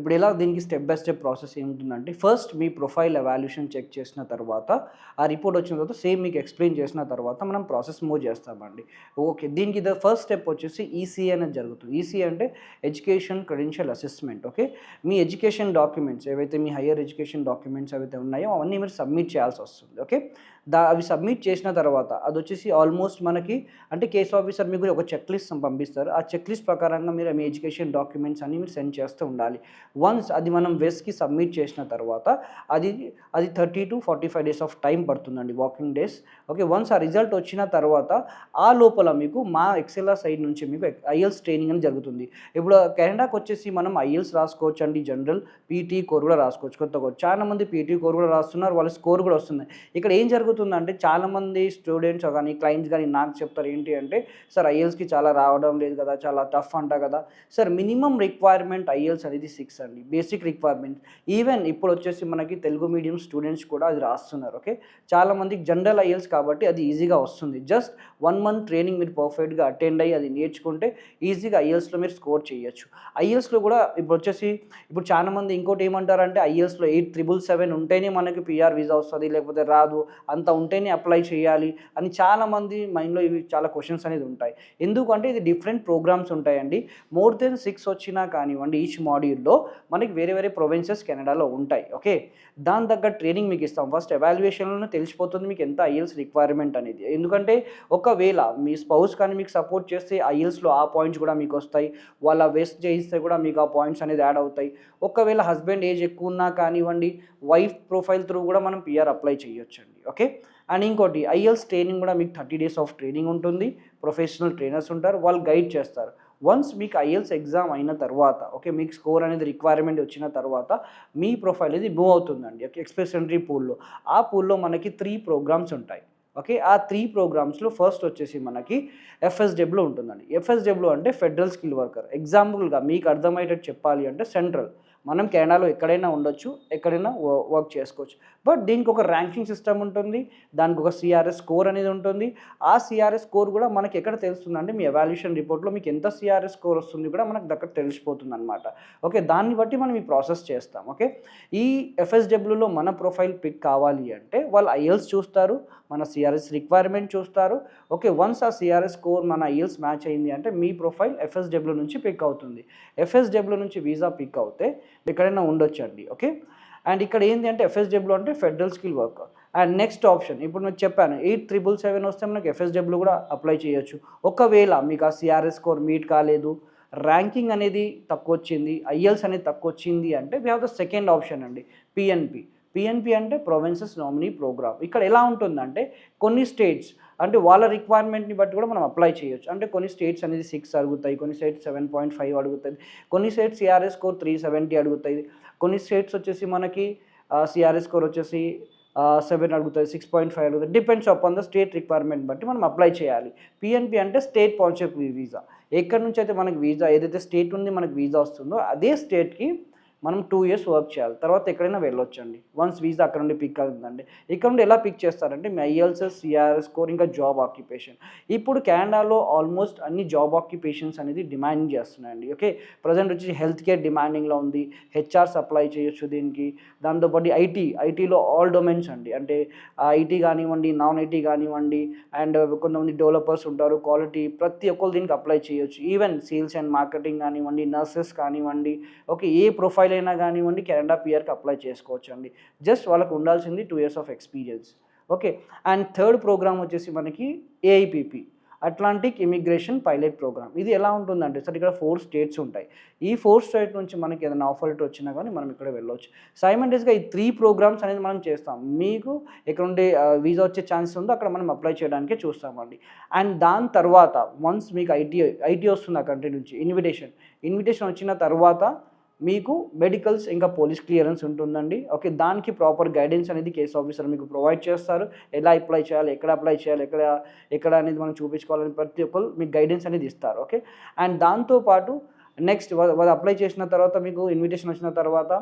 ఇప్పుడు ఎలా దీనికి స్టెప్ బై స్టెప్ ప్రాసెస్ ఏముంటుందంటే, ఫస్ట్ మీ ప్రొఫైల్ ఎవాల్యుయేషన్ చెక్ చేసిన తర్వాత, ఆ రిపోర్ట్ వచ్చిన తర్వాత సేమ్ మీకు ఎక్స్‌ప్లెయిన్ చేసిన తర్వాత మనం ప్రాసెస్ మూవ్ చేస్తామండి. ఓకే. దీనికి ఫస్ట్ స్టెప్ వచ్చేసి ఈసీఏ అనేది జరుగుతుంది. ఈసీఏ అంటే ఎడ్యుకేషన్ క్రెడెన్షియల్ అసెస్మెంట్. ఓకే. మీ ఎడ్యుకేషన్ డాక్యుమెంట్స్ ఏవైతే మీ హైయర్ ఎడ్యుకేషన్ డాక్యుమెంట్స్ ఏవైతే ఉన్నాయో అవన్నీ మీరు సబ్మిట్ చేయాల్సొస్తుంది. ఓకే. అవి సబ్మిట్ చేసిన తర్వాత అదొచ్చేసి ఆల్మోస్ట్ మనకి అంటే కేస్ ఆఫీసర్ మీకు ఒక చెక్ లిస్ట్ పంపిస్తారు. ఆ చెక్ లిస్ట్ ప్రకారంగా మీరు మీ ఎడ్యుకేషన్ డాక్యుమెంట్స్ అన్నీ మీరు సెండ్ చేస్తూ ఉండాలి. వన్స్ అది మనం వెస్‌కి సబ్మిట్ చేసిన తర్వాత అది అది 30-45 డేస్ ఆఫ్ టైం పడుతుందండి, వాకింగ్ డేస్. ఓకే. వన్స్ ఆ రిజల్ట్ వచ్చిన తర్వాత ఆ లోపల మీకు మా ఎక్సెల్ఆర్ సైడ్ నుంచి మీకు ఐఎల్స్ ట్రైనింగ్ అని జరుగుతుంది. ఇప్పుడు కెనడాకొచ్చేసి మనం ఐఎల్స్ రాసుకోవచ్చండి, జనరల్, పీటీ కోర్ కూడా రాసుకోవచ్చు. కొత్తగా చాలామంది పీటీ కోర్ కూడా రాస్తున్నారు. వాళ్ళ స్కోర్ కూడా వస్తుంది. ఇక్కడ ఏం జరుగుతుందంటే చాలామంది స్టూడెంట్స్ కానీ, క్లయింట్స్ కానీ నాకు చెప్తారు ఏంటి అంటే, సార్ ఐఎల్స్‌కి చాలా రావడం లేదు కదా, చాలా టఫ్ అంట కదా. సార్ మినిమమ్ రిక్వైర్మెంట్ ఐఎల్స్ అనేది 6 అండి, బేసిక్ రిక్వైర్మెంట్. ఈవెన్ ఇప్పుడొచ్చేసి మనకి తెలుగు మీడియం స్టూడెంట్స్ కూడా అది రాస్తున్నారు. ఓకే. చాలామందికి జనరల్ ఐఎల్స్ కాబట్టి అది ఈజీగా వస్తుంది. జస్ట్ 1 మంత్ ట్రైనింగ్ మీరు పర్ఫెక్ట్‌గా అటెండ్ అయ్యి అది నేర్చుకుంటే ఈజీగా ఐఎల్స్‌లో మీరు స్కోర్ చేయొచ్చు. ఐఎల్స్‌లో కూడా ఇప్పుడు చాలామంది ఇంకోటి ఏమంటారంటే ఐఎల్స్‌లో 8777 ఉంటేనే మనకి పీఆర్ వీసా వస్తది, లేకపోతే రాదు. అంత ఉంటేనే అప్లై చేయాలి అని చాలామంది మైండ్‌లో ఇవి చాలా క్వెషన్స్ అనేది ఉంటాయి. ఎందుకంటే ఇది డిఫరెంట్ ప్రోగ్రామ్స్ ఉంటాయండి. మోర్ దెన్ 6 వచ్చినా కానివ్వండి ఈచ్ మాడ్యూల్‌లో మనకి వేరే వేరే ప్రొవిన్సెస్ కెనడాలో ఉంటాయి. ఓకే. దాని తగ్గట్టు ట్రైనింగ్ మీకు ఇస్తాం. ఫస్ట్ ఎవాల్యుయేషన్‌లోనే తెలిసిపోతుంది మీకు ఎంత ఐఎల్స్ రిక్వైర్మెంట్ అనేది. ఎందుకంటే ఒకవేళ మీ స్పౌస్ కానీ మీకు సపోర్ట్ చేస్తే ఐఎల్స్‌లో ఆ పాయింట్స్ కూడా మీకొస్తాయి. వాళ్ళ వెస్ట్ చేయిస్తే కూడా మీకు ఆ పాయింట్స్ అనేది యాడ్ అవుతాయి. ఒకవేళ హస్బెండ్ ఏజ్ ఎక్కువ ఉన్నా కానివ్వండి, వైఫ్ ప్రొఫైల్ త్రూ కూడా మనం పీఆర్ అప్లై చేయొచ్చండి. ఓకే. అండ్ ఇంకోటి ఐఎల్స్ ట్రైనింగ్ కూడా మీకు 30 డేస్ ఆఫ్ ట్రైనింగ్ ఉంటుంది. ప్రొఫెషనల్ ట్రైనర్స్ ఉంటారు. వాళ్ళు గైడ్ చేస్తారు. వన్స్ మీకు ఐఎల్స్ ఎగ్జామ్ అయిన తర్వాత, ఓకే, మీకు స్కోర్ అనేది రిక్వైర్మెంట్ వచ్చిన తర్వాత మీ ప్రొఫైల్ అనేది మూవ్ అవుతుందండి. ఓకే. ఎక్స్‌ప్రెస్ ఎంట్రీ పూల్‌లో. ఆ పూల్‌లో మనకి 3 ప్రోగ్రామ్స్ ఉంటాయి. ఓకే. ఆ 3 ప్రోగ్రామ్స్‌లో ఫస్ట్ వచ్చేసి మనకి ఎఫ్ఎస్‌డబ్ల్యూ ఉంటుందండి. ఎఫ్ఎస్‌డబ్ల్యూ అంటే ఫెడరల్ స్కిల్ వర్కర్. ఎగ్జాంపుల్‌గా మీకు అర్థమయ్యేటట్టు చెప్పాలి అంటే సెంట్రల్. మనం కెనడాలో ఎక్కడైనా ఉండొచ్చు, ఎక్కడైనా వర్క్ చేసుకోవచ్చు. బట్ దీనికి ఒక ర్యాంకింగ్ సిస్టమ్ ఉంటుంది. దానికి ఒక సీఆర్ఎస్ స్కోర్ అనేది ఉంటుంది. ఆ సీఆర్ఎస్ స్కోర్ కూడా మనకి ఎక్కడ తెలుస్తుందంటే మీ ఎవాల్యుయేషన్ రిపోర్ట్‌లో మీకు ఎంత సీఆర్ఎస్ స్కోర్ వస్తుంది కూడా మనకు దగ్గర తెలిసిపోతుందనమాట. ఓకే. దాన్ని బట్టి మనం ఈ ప్రాసెస్ చేస్తాం. ఓకే. ఈ ఎఫ్ఎస్‌డబ్ల్యూలో మన ప్రొఫైల్ పిక్ కావాలి అంటే వాళ్ళు ఐఎల్స్ చూస్తారు, మన సీఆర్ఎస్ రిక్వైర్మెంట్ చూస్తారు. ఓకే. వన్స్ ఆ సీఆర్ఎస్ స్కోర్ మన ఐఎల్స్ మ్యాచ్ అయింది అంటే మీ ప్రొఫైల్ ఎఫ్ఎస్‌డబ్ల్యూ నుంచి పిక్ అవుతుంది. ఎఫ్ఎస్‌డబ్ల్యూ నుంచి వీసా పిక్ అవుతే ఎక్కడైనా ఉండొచ్చండి. ఓకే. అండ్ ఇక్కడ ఏంది అంటే ఎఫ్ఎస్‌డబ్ల్యూ అంటే federal skill worker. And next option ఇప్పుడు నేను చెప్పాను 8777 వస్తే మనకు ఎఫ్ఎస్‌డబ్ల్యూ కూడా అప్లై చేయొచ్చు. ఒకవేళ మీకు ఆ సీఆర్ఎస్ స్కోర్ మీట్ కాలేదు, ర్యాంకింగ్ అనేది తక్కువొచ్చింది, ఐఎల్స్ అనేది తక్కువొచ్చింది అంటే we have the second option అండి, పీఎన్‌పీ. పీఎన్‌పీ అంటే ప్రొవిన్సెస్ నామినీ ప్రోగ్రామ్. ఇక్కడ ఎలా ఉంటుందంటే కొన్ని స్టేట్స్ అంటే వాళ్ళ రిక్వైర్మెంట్‌ని బట్టి కూడా మనం అప్లై చేయొచ్చు. అంటే కొన్ని స్టేట్స్ అనేది 6 అడుగుతాయి, కొన్ని స్టేట్స్ 7.5 అడుగుతది, కొన్ని స్టేట్స్ సీఆర్ఎస్ స్కోర్ 370 అడుగుతాయి, కొన్ని స్టేట్స్ వచ్చేసి మనకి సీఆర్ఎస్ స్కోర్ వచ్చేసి 7 అడుగుతది, 6.5 అడుగుతది. Depends upon the state requirement బట్టి మనం అప్లై చేయాలి. పీఎన్‌పీ అంటే స్టేట్ స్పాన్సర్డ్ వీసా. ఎక్కడి నుంచి అయితే మనకి వీసా ఏదైతే స్టేట్ నుండి మనకి వీసా వస్తుందో అదే స్టేట్‌కి మనం 2 ఇయర్స్ వర్క్ చేయాలి. తర్వాత ఎక్కడైనా వెళ్ళొచ్చండి. వన్స్ వీసా అక్కడ నుండి పిక్ అవుతుందండి. ఇక్కడ నుండి ఎలా పిక్ చేస్తారంటే మీ ఐఎల్స్, సీఆర్ఎస్ స్కోర్ ఇంకా జాబ్ ఆక్యుపేషన్. ఇప్పుడు కెనడాలో ఆల్మోస్ట్ అన్ని జాబ్ ఆక్యుపేషన్స్ అనేది డిమాండింగ్ చేస్తున్నాయండి. ఓకే. ప్రెజెంట్ వచ్చి హెల్త్ కేర్ డిమాండింగ్‌లో ఉంది. హెచ్ఆర్స్ అప్లై చేయొచ్చు దీనికి. దాంతోపాటు ఐటీలో ఆల్ డొమైన్స్ అండి. అంటే ఐటీ కానివ్వండి, నాన్ ఐటీ కానివ్వండి, అండ్ కొంతమంది డెవలపర్స్ ఉంటారు, క్వాలిటీ ప్రతి ఒక్కళ్ళు దీనికి అప్లై చేయొచ్చు. ఈవెన్ సేల్స్ అండ్ మార్కెటింగ్ కానివ్వండి, నర్సెస్ కానివ్వండి, ఓకే, ఏ ప్రొఫైల్ అయినా కానివ్వండి కెనడా పీఆర్‌కి అప్లై చేసుకోవచ్చండి. జస్ట్ వాళ్ళకు ఉండాల్సింది 2 years of experience. Okay. And third programme వచ్చేసి మనకి ఏఐపీపీ, అట్లాంటిక్ ఇమిగ్రేషన్ పైలట్ ప్రోగ్రామ్. ఇది ఎలా ఉంటుందంటే సార్ ఇక్కడ 4 స్టేట్స్ ఉంటాయి. ఈ 4 స్టేట్ నుంచి మనకి ఏదైనా ఆఫర్ లెటర్ వచ్చినా కానీ మనం ఇక్కడ వెళ్ళొచ్చు. సైమల్టేనియస్‌గా ఈ 3 ప్రోగ్రామ్స్ అనేది మనం చేస్తాం. మీకు ఎక్కడ నుండి వీసా వచ్చే ఛాన్స్ ఉందో అక్కడ మనం అప్లై చేయడానికే చూస్తామండి. అండ్ దాని తర్వాత వన్స్ మీకు ఐటీ వస్తుంది ఆ కంట్రీ నుంచి ఇన్విటేషన్ వచ్చిన తర్వాత మీకు మెడికల్స్ ఇంకా పోలీస్ క్లియరెన్స్ ఉంటుందండి. ఓకే. దానికి ప్రాపర్ గైడెన్స్ అనేది కేస్ ఆఫీసర్ మీకు ప్రొవైడ్ చేస్తారు. ఎలా అప్లై చేయాలి, ఎక్కడ అప్లై చేయాలి, ఎక్కడ అనేది మనం చూపించుకోవాలని ప్రతి ఒక్కళ్ళు మీకు గైడెన్స్ అనేది ఇస్తారు. ఓకే. అండ్ దాంతో పాటు నెక్స్ట్ వాళ్ళు అప్లై చేసిన తర్వాత మీకు ఇన్విటేషన్ వచ్చిన తర్వాత